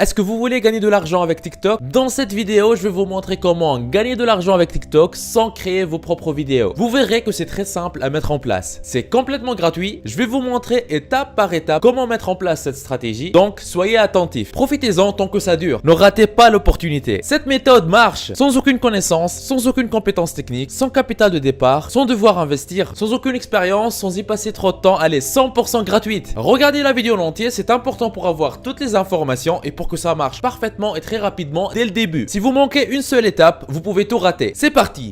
Est-ce que vous voulez gagner de l'argent avec TikTok? Dans cette vidéo, je vais vous montrer comment gagner de l'argent avec TikTok sans créer vos propres vidéos. Vous verrez que c'est très simple à mettre en place. C'est complètement gratuit. Je vais vous montrer étape par étape comment mettre en place cette stratégie. Donc, soyez attentifs. Profitez-en tant que ça dure. Ne ratez pas l'opportunité. Cette méthode marche sans aucune connaissance, sans aucune compétence technique, sans capital de départ, sans devoir investir, sans aucune expérience, sans y passer trop de temps. Allez, 100% gratuite. Regardez la vidéo en entier, c'est important pour avoir toutes les informations et pour que ça marche parfaitement et très rapidement dès le début. Si vous manquez une seule étape, vous pouvez tout rater. C'est parti!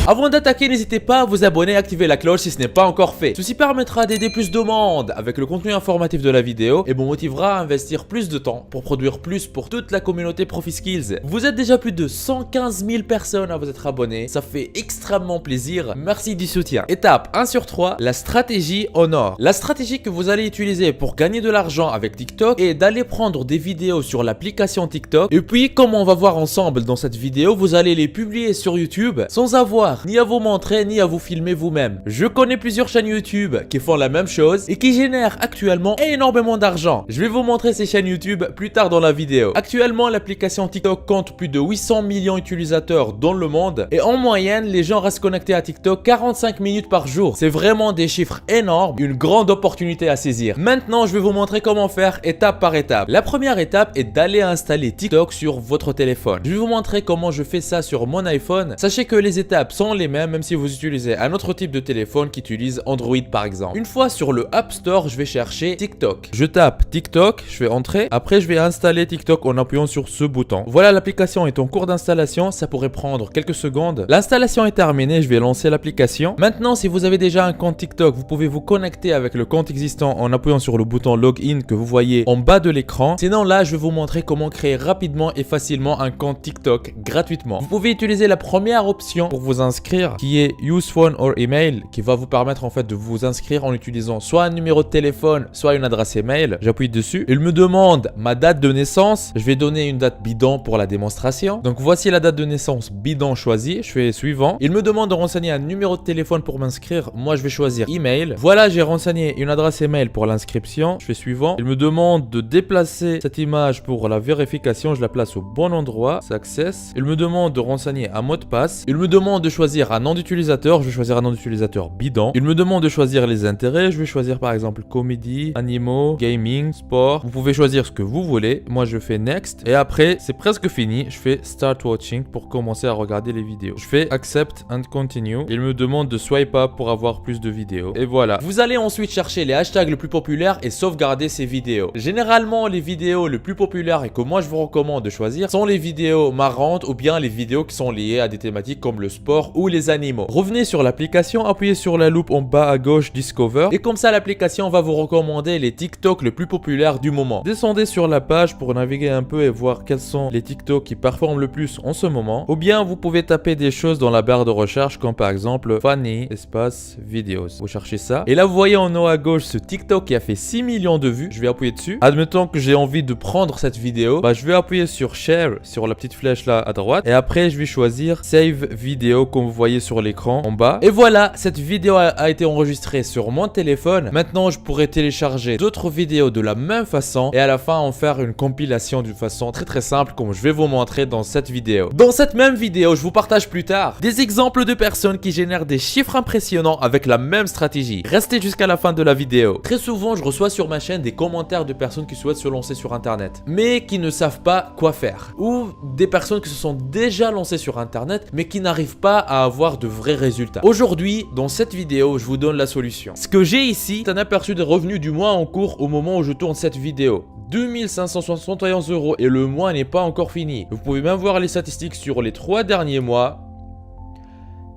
Avant d'attaquer, n'hésitez pas à vous abonner et activer la cloche si ce n'est pas encore fait. Ceci permettra d'aider plus de monde avec le contenu informatif de la vidéo et vous motivera à investir plus de temps pour produire plus pour toute la communauté ProfiSkills. Vous êtes déjà plus de 115 000 personnes à vous être abonnés, ça fait extrêmement plaisir. Merci du soutien. Étape 1 sur 3, la stratégie en or. La stratégie que vous allez utiliser pour gagner de l'argent avec TikTok est d'aller prendre des vidéos sur l'application TikTok et puis, comme on va voir ensemble dans cette vidéo, vous allez les publier sur YouTube sans avoir ni à vous montrer ni à vous filmer vous-même. Je connais plusieurs chaînes YouTube qui font la même chose et qui génèrent actuellement énormément d'argent. Je vais vous montrer ces chaînes YouTube plus tard dans la vidéo. Actuellement, l'application TikTok compte plus de 800 millions d'utilisateurs dans le monde et en moyenne, les gens restent connectés à TikTok 45 minutes par jour. C'est vraiment des chiffres énormes, une grande opportunité à saisir. Maintenant, je vais vous montrer comment faire étape par étape. La première étape est d'aller installer TikTok sur votre téléphone. Je vais vous montrer comment je fais ça sur mon iPhone. Sachez que les étapes sont les mêmes, même si vous utilisez un autre type de téléphone qui utilise Android par exemple. Une fois sur le App Store, je vais chercher TikTok. Je tape TikTok, je fais entrer. Après, je vais installer TikTok en appuyant sur ce bouton. Voilà, l'application est en cours d'installation. Ça pourrait prendre quelques secondes. L'installation est terminée. Je vais lancer l'application. Maintenant, si vous avez déjà un compte TikTok, vous pouvez vous connecter avec le compte existant en appuyant sur le bouton Login que vous voyez en bas de l'écran. Sinon, là, je vais vous montrer comment créer rapidement et facilement un compte TikTok gratuitement. Vous pouvez utiliser la première option pour vous inscrire qui est Use Phone or Email, qui va vous permettre en fait de vous inscrire en utilisant soit un numéro de téléphone, soit une adresse email. J'appuie dessus. Il me demande ma date de naissance. Je vais donner une date bidon pour la démonstration. Donc voici la date de naissance bidon choisie. Je fais suivant. Il me demande de renseigner un numéro de téléphone pour m'inscrire. Moi, je vais choisir email. Voilà, j'ai renseigné une adresse email pour l'inscription. Je fais suivant. Il me demande de déplacer cette image pour la vérification. Je la place au bon endroit. Success. Il me demande de renseigner un mot de passe. Il me demande de choisir un nom d'utilisateur, je vais choisir un nom d'utilisateur bidon. Il me demande de choisir les intérêts, je vais choisir par exemple comédie, animaux, gaming, sport. Vous pouvez choisir ce que vous voulez. Moi je fais next et après c'est presque fini, je fais start watching pour commencer à regarder les vidéos. Je fais accept and continue. Il me demande de swipe up pour avoir plus de vidéos. Et voilà. Vous allez ensuite chercher les hashtags les plus populaires et sauvegarder ces vidéos. Généralement les vidéos les plus populaires et que moi je vous recommande de choisir sont les vidéos marrantes ou bien les vidéos qui sont liées à des thématiques comme le sport ou les animaux. Revenez sur l'application, appuyez sur la loupe en bas à gauche Discover et comme ça l'application va vous recommander les TikTok les plus populaires du moment. Descendez sur la page pour naviguer un peu et voir quels sont les TikTok qui performent le plus en ce moment. Ou bien vous pouvez taper des choses dans la barre de recherche comme par exemple funny espace videos. Vous cherchez ça et là vous voyez en haut à gauche ce TikTok qui a fait 6 millions de vues. Je vais appuyer dessus. Admettons que j'ai envie de prendre cette vidéo, je vais appuyer sur share sur la petite flèche là à droite et après je vais choisir save vidéo comme vous voyez sur l'écran en bas. Et voilà, cette vidéo a été enregistrée sur mon téléphone. Maintenant, je pourrais télécharger d'autres vidéos de la même façon et à la fin en faire une compilation d'une façon très simple comme je vais vous montrer dans cette vidéo. Dans cette même vidéo, je vous partage plus tard des exemples de personnes qui génèrent des chiffres impressionnants avec la même stratégie. Restez jusqu'à la fin de la vidéo. Très souvent, je reçois sur ma chaîne des commentaires de personnes qui souhaitent se lancer sur internet mais qui ne savent pas quoi faire ou des personnes qui se sont déjà lancées sur internet mais qui n'arrivent pas à avoir de vrais résultats. Aujourd'hui, dans cette vidéo, je vous donne la solution. Ce que j'ai ici, c'est un aperçu des revenus du mois en cours au moment où je tourne cette vidéo. 2571 € et le mois n'est pas encore fini. Vous pouvez même voir les statistiques sur les 3 derniers mois.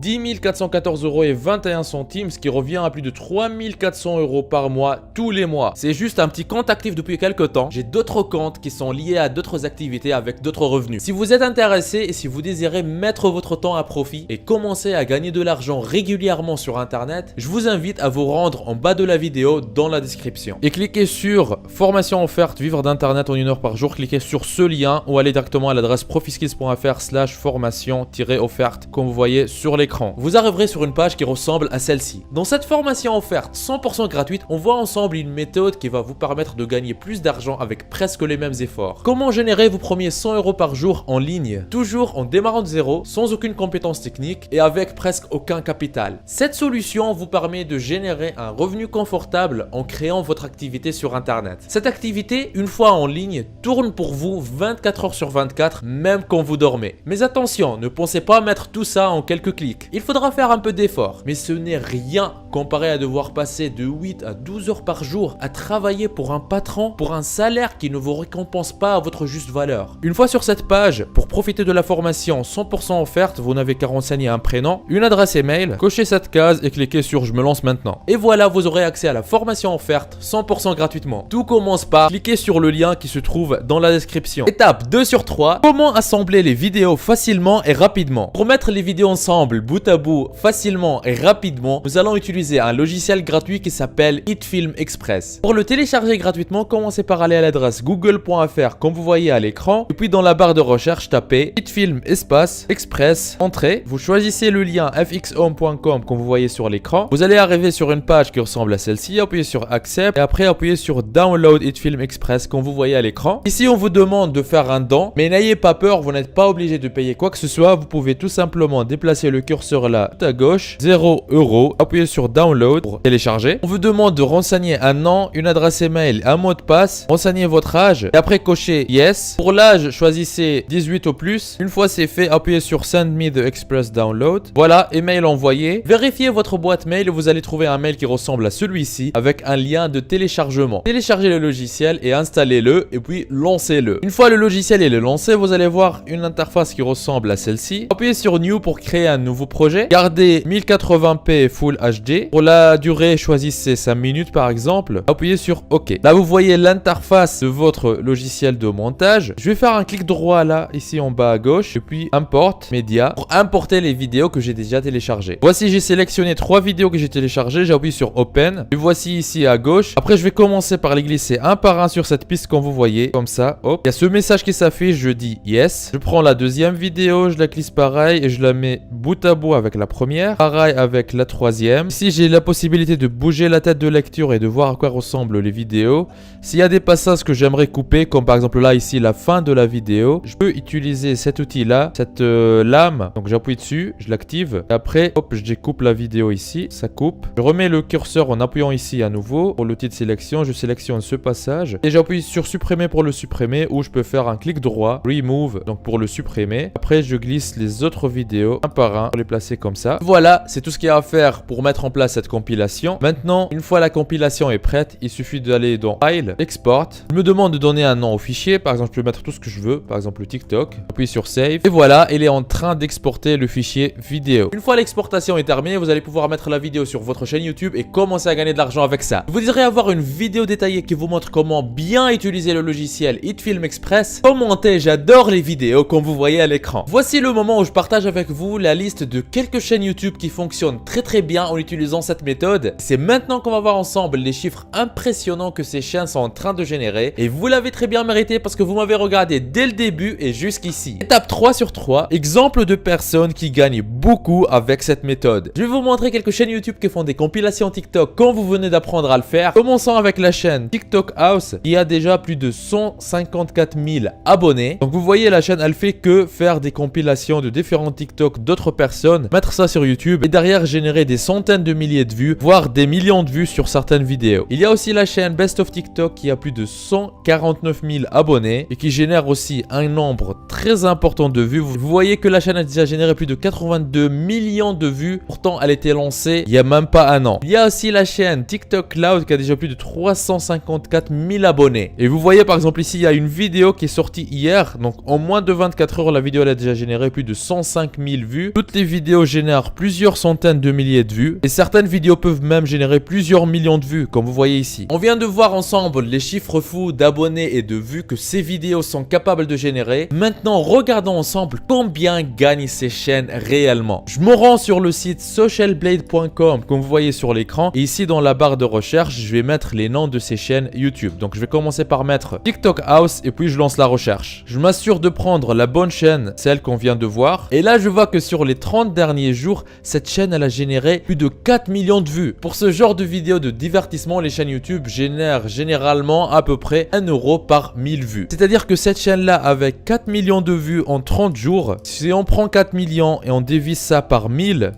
10 414 € et 21 centimes, ce qui revient à plus de 3 400 € par mois tous les mois. C'est juste un petit compte actif depuis quelques temps. J'ai d'autres comptes qui sont liés à d'autres activités avec d'autres revenus. Si vous êtes intéressé et si vous désirez mettre votre temps à profit et commencer à gagner de l'argent régulièrement sur internet, je vous invite à vous rendre en bas de la vidéo dans la description. Et cliquez sur formation offerte vivre d'internet en 1 heure par jour. Cliquez sur ce lien ou allez directement à l'adresse profiskills.fr/formation-offerte comme vous voyez sur les l'écran. Vous arriverez sur une page qui ressemble à celle-ci. Dans cette formation offerte 100% gratuite, on voit ensemble une méthode qui va vous permettre de gagner plus d'argent avec presque les mêmes efforts. Comment générer vos premiers 100 € par jour en ligne, toujours en démarrant de zéro, sans aucune compétence technique et avec presque aucun capital. Cette solution vous permet de générer un revenu confortable en créant votre activité sur internet. Cette activité, une fois en ligne, tourne pour vous 24 heures sur 24, même quand vous dormez. Mais attention, ne pensez pas mettre tout ça en quelques clics. Il faudra faire un peu d'effort, mais ce n'est rien comparé à devoir passer de 8 à 12 heures par jour à travailler pour un patron pour un salaire qui ne vous récompense pas à votre juste valeur. Une fois sur cette page, pour profiter de la formation 100% offerte, vous n'avez qu'à renseigner un prénom, une adresse email, cochez cette case et cliquez sur je me lance maintenant. Et voilà, vous aurez accès à la formation offerte 100% gratuitement. Tout commence par cliquer sur le lien qui se trouve dans la description. Étape 2 sur 3, comment assembler les vidéos facilement et rapidement. Pour mettre les vidéos ensemble bout à bout facilement et rapidement, nous allons utiliser un logiciel gratuit qui s'appelle HitFilm Express. Pour le télécharger gratuitement, commencez par aller à l'adresse google.fr comme vous voyez à l'écran et puis dans la barre de recherche tapez HitFilm espace Express, entrée, vous choisissez le lien fxhome.com comme vous voyez sur l'écran. Vous allez arriver sur une page qui ressemble à celle-ci, appuyez sur Accept et après appuyez sur Download HitFilm Express comme vous voyez à l'écran. Ici on vous demande de faire un don, mais n'ayez pas peur, vous n'êtes pas obligé de payer quoi que ce soit, vous pouvez tout simplement déplacer le curseur là tout à gauche, 0 €, appuyez sur Download pour télécharger. On vous demande de renseigner un nom, une adresse email, un mot de passe, renseignez votre âge et après cochez Yes. Pour l'âge, choisissez 18 au plus. Une fois c'est fait, appuyez sur Send me the Express Download. Voilà, email envoyé. Vérifiez votre boîte mail et vous allez trouver un mail qui ressemble à celui-ci avec un lien de téléchargement. Téléchargez le logiciel et installez-le et puis lancez-le. Une fois le logiciel est lancé, vous allez voir une interface qui ressemble à celle-ci. Appuyez sur New pour créer un nouveau projet. Gardez 1080p Full HD. Pour la durée, choisissez 5 minutes par exemple. Appuyez sur OK. Là, vous voyez l'interface de votre logiciel de montage. Je vais faire un clic droit là, ici en bas à gauche et puis Import Media pour importer les vidéos que j'ai déjà téléchargées. Voici, j'ai sélectionné 3 vidéos que j'ai téléchargées. J'ai appuyé sur Open. Et voici ici à gauche. Après, je vais commencer par les glisser un par un sur cette piste comme vous voyez. Comme ça, hop. Il y a ce message qui s'affiche. Je dis Yes. Je prends la deuxième vidéo, je la glisse pareil et je la mets bout à bout avec la première. Pareil avec la troisième. Ici, j'ai la possibilité de bouger la tête de lecture et de voir à quoi ressemblent les vidéos. S'il y a des passages que j'aimerais couper, comme par exemple là, ici, la fin de la vidéo, je peux utiliser cet outil-là, cette lame. Donc, j'appuie dessus, je l'active. Après, hop, je découpe la vidéo ici. Ça coupe. Je remets le curseur en appuyant ici à nouveau. Pour l'outil de sélection, je sélectionne ce passage. Et j'appuie sur supprimer pour le supprimer ou je peux faire un clic droit, remove, donc pour le supprimer. Après, je glisse les autres vidéos un par un pour les placer comme ça. Voilà, c'est tout ce qu'il y a à faire pour mettre en place cette compilation. Maintenant, une fois la compilation est prête, il suffit d'aller dans File, Export. Il me demande de donner un nom au fichier. Par exemple, je peux mettre tout ce que je veux. Par exemple, le TikTok. Appuie sur Save. Et voilà, il est en train d'exporter le fichier vidéo. Une fois l'exportation est terminée, vous allez pouvoir mettre la vidéo sur votre chaîne YouTube et commencer à gagner de l'argent avec ça. Vous désirez avoir une vidéo détaillée qui vous montre comment bien utiliser le logiciel HitFilm Express? Commentez, j'adore les vidéos comme vous voyez à l'écran. Voici le moment où je partage avec vous la liste de quelques chaînes YouTube qui fonctionnent très bien en utilisant cette méthode. C'est maintenant qu'on va voir ensemble les chiffres impressionnants que ces chaînes sont en train de générer et vous l'avez très bien mérité parce que vous m'avez regardé dès le début et jusqu'ici. Étape 3 sur 3, exemple de personnes qui gagnent beaucoup avec cette méthode. Je vais vous montrer quelques chaînes YouTube qui font des compilations TikTok quand vous venez d'apprendre à le faire. Commençons avec la chaîne TikTok House qui a déjà plus de 154 000 abonnés. Donc vous voyez, la chaîne elle fait que faire des compilations de différents TikTok d'autres personnes, mettre ça sur YouTube et derrière générer des centaines de milliers de vues, voire des millions de vues sur certaines vidéos. Il y a aussi la chaîne Best of TikTok qui a plus de 149 000 abonnés et qui génère aussi un nombre très important de vues. Vous voyez que la chaîne a déjà généré plus de 82 millions de vues. Pourtant, elle a été lancée il n'y a même pas un an. Il y a aussi la chaîne TikTok Cloud qui a déjà plus de 354 000 abonnés. Et vous voyez par exemple ici, il y a une vidéo qui est sortie hier. Donc en moins de 24 heures, la vidéo elle a déjà généré plus de 105 000 vues. Toutes les vidéos génèrent plusieurs centaines de milliers de vues. Et certaines vidéos peuvent même générer plusieurs millions de vues, comme vous voyez ici. On vient de voir ensemble les chiffres fous d'abonnés et de vues que ces vidéos sont capables de générer. Maintenant, regardons ensemble combien gagnent ces chaînes réellement. Je me rends sur le site socialblade.com, comme vous voyez sur l'écran. Et ici, dans la barre de recherche, je vais mettre les noms de ces chaînes YouTube. Donc, je vais commencer par mettre TikTok House et puis je lance la recherche. Je m'assure de prendre la bonne chaîne, celle qu'on vient de voir. Et là, je vois que sur les 30 derniers jours, cette chaîne elle a généré plus de 4 millions de vues. Pour ce genre de vidéos de divertissement, les chaînes YouTube génèrent généralement à peu près 1 euro par 1000 vues. C'est-à-dire que cette chaîne-là, avec 4 millions de vues en 30 jours, si on prend 4 millions et on divise ça par 1000,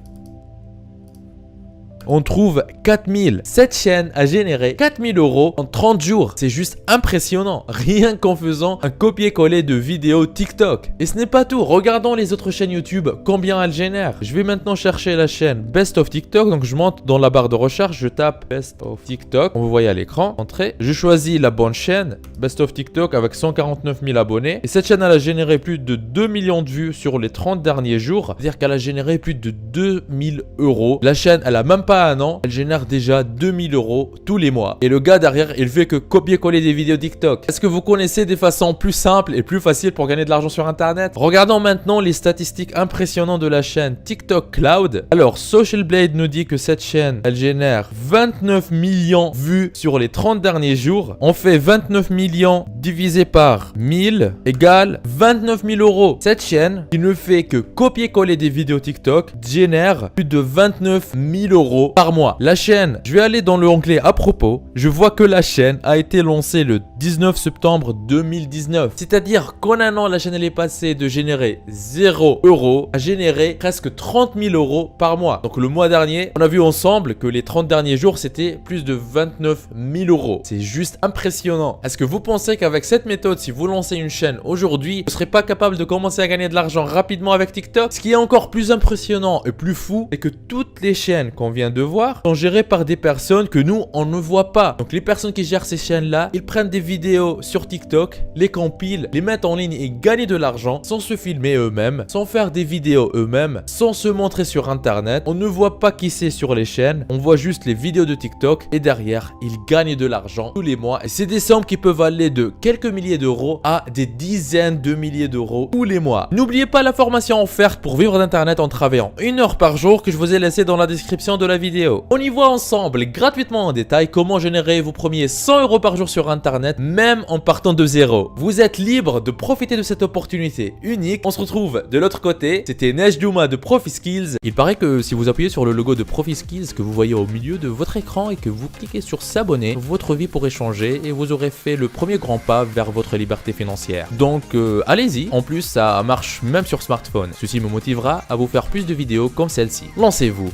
on trouve 4000. Cette chaîne a généré 4000 euros en 30 jours. C'est juste impressionnant. Rien qu'en faisant un copier-coller de vidéos TikTok. Et ce n'est pas tout. Regardons les autres chaînes YouTube, combien elles génèrent. Je vais maintenant chercher la chaîne Best of TikTok. Donc je monte dans la barre de recherche, je tape Best of TikTok. On vous voit à l'écran. Entrée. Je choisis la bonne chaîne, Best of TikTok, avec 149 000 abonnés. Et cette chaîne, elle a généré plus de 2 millions de vues sur les 30 derniers jours. C'est-à-dire qu'elle a généré plus de 2000 euros. La chaîne, elle a même pas un an, elle génère déjà 2000 euros tous les mois. Et le gars derrière, il fait que copier-coller des vidéos TikTok. Est-ce que vous connaissez des façons plus simples et plus faciles pour gagner de l'argent sur Internet? Regardons maintenant les statistiques impressionnantes de la chaîne TikTok Cloud. Alors, Social Blade nous dit que cette chaîne, elle génère 29 millions de vues sur les 30 derniers jours. On fait 29 millions divisé par 1000 égale 29 000 euros. Cette chaîne, qui ne fait que copier-coller des vidéos TikTok, génère plus de 29 000 euros par mois. La chaîne, je vais aller dans le onglet à propos, je vois que la chaîne a été lancée le 19 septembre 2019. C'est-à-dire qu'en un an, la chaîne elle est passée de générer 0 euros à générer presque 30 000 euros par mois. Donc le mois dernier, on a vu ensemble que les 30 derniers jours, c'était plus de 29 000 euros. C'est juste impressionnant. Est-ce que vous pensez qu'avec cette méthode, si vous lancez une chaîne aujourd'hui, vous ne serez pas capable de commencer à gagner de l'argent rapidement avec TikTok? Ce qui est encore plus impressionnant et plus fou, c'est que toutes les chaînes qu'on vient de voir sont gérées par des personnes que nous, on ne voit pas. Donc les personnes qui gèrent ces chaînes-là, ils prennent des vidéos sur TikTok, les compilent, les mettent en ligne et gagnent de l'argent sans se filmer eux-mêmes, sans faire des vidéos eux-mêmes, sans se montrer sur Internet. On ne voit pas qui c'est sur les chaînes, on voit juste les vidéos de TikTok et derrière, ils gagnent de l'argent tous les mois. Et c'est des sommes qui peuvent aller de quelques milliers d'euros à des dizaines de milliers d'euros tous les mois. N'oubliez pas la formation offerte pour vivre d'Internet en travaillant 1 heure par jour que je vous ai laissé dans la description de la vidéo. On y voit ensemble gratuitement en détail comment générer vos premiers 100 euros par jour sur Internet, même en partant de zéro. Vous êtes libre de profiter de cette opportunité unique. On se retrouve de l'autre côté. C'était Nejdouma de ProfiSkills. Il paraît que si vous appuyez sur le logo de ProfiSkills que vous voyez au milieu de votre écran et que vous cliquez sur s'abonner, votre vie pourrait changer et vous aurez fait le premier grand pas vers votre liberté financière. Donc allez-y. En plus, ça marche même sur smartphone. Ceci me motivera à vous faire plus de vidéos comme celle-ci. Lancez-vous.